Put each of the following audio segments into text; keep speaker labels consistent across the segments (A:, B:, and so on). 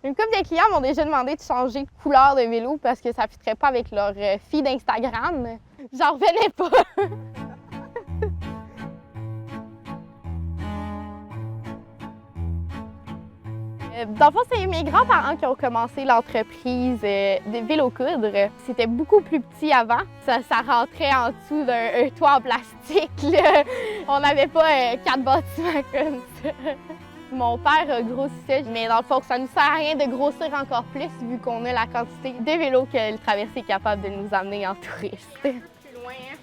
A: Une couple de clients m'ont déjà demandé de changer de couleur de vélo parce que ça ne fitterait pas avec leur feed Instagram. J'en revenais pas. Dans le fond, c'est mes grands-parents qui ont commencé l'entreprise de vélo coudre. C'était beaucoup plus petit avant. Ça rentrait en dessous d'un toit en plastique, là. On n'avait pas 4 bâtiments comme ça. Mon père grossissait, mais dans le fond, ça ne nous sert à rien de grossir encore plus vu qu'on a la quantité de vélos que le traversier est capable de nous amener en touriste. C'est loin, hein?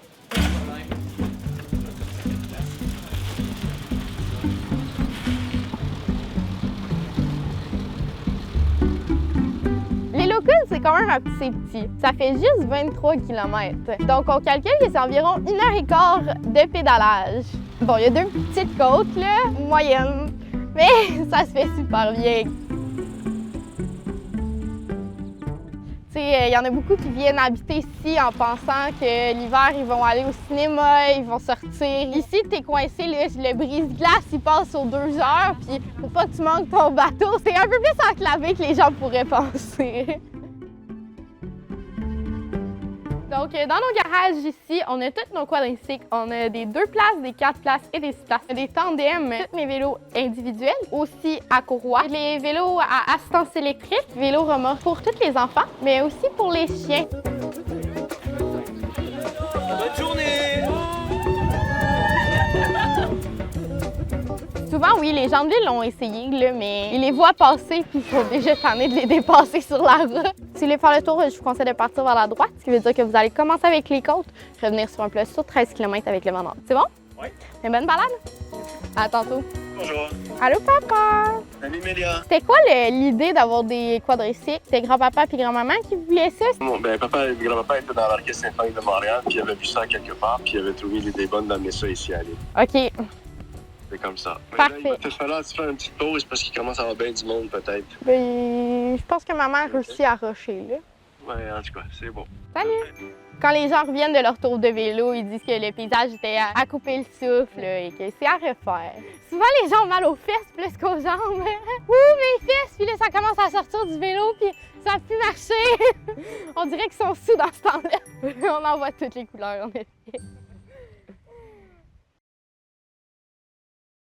A: Vélo coudre, c'est quand même assez petit. Ça fait juste 23 km. Donc, on calcule que c'est environ 1h15 de pédalage. Bon, il y a 2 petites côtes, là, moyennes, mais ça se fait super bien. Tu sais, il y en a beaucoup qui viennent habiter ici en pensant que l'hiver, ils vont aller au cinéma, ils vont sortir. Ici, t'es coincé, le brise-glace, il passe aux 2 heures, puis faut pas que tu manques ton bateau. C'est un peu plus enclavé que les gens pourraient penser. Donc, dans nos garages ici, on a tous nos quadricycles. On a des 2 places, des 4 places et des 6 places. On a des tandems, tous mes vélos individuels, aussi à courroie. Les vélos à assistance électrique, vélos remorques pour tous les enfants, mais aussi pour les chiens.
B: Bonne journée!
A: Souvent, oui, les gens de ville l'ont essayé, là, mais ils les voient passer puis ils sont déjà tannés de les dépasser sur la route. Si vous voulez faire le tour, je vous conseille de partir vers la droite, ce qui veut dire que vous allez commencer avec les côtes, revenir sur un plat sur 13 km avec le vent nord. C'est bon?
B: Oui.
A: Une bonne balade? À tantôt.
B: Bonjour.
A: Allô, papa?
B: Salut Mélia.
A: C'était quoi l'idée d'avoir des quadricycles? C'était grand-papa puis grand-maman qui voulaient ça?
B: Bon, ben, papa et grand-papa étaient dans l'Orchestre symphonique de Montréal, puis ils avaient vu ça quelque part, puis ils avaient trouvé l'idée bonne d'amener ça ici à l'île.
A: OK.
B: C'est comme ça.
A: Parfait.
B: Là, il va peut-être falloir faire une petite pause parce qu'il commence à avoir bien du monde, peut-être.
A: Ben, je pense que maman a réussi à rusher, là.
B: Ouais, en tout cas, c'est bon.
A: Salut! Quand les gens reviennent de leur tour de vélo, ils disent que le paysage était à couper le souffle là, et que c'est à refaire. Souvent, les gens ont mal aux fesses plus qu'aux jambes. Ouh, mes fesses! Puis là, ça commence à sortir du vélo, puis ça n'a plus marché. On dirait qu'ils sont sous dans ce temps-là. On en voit toutes les couleurs, en effet.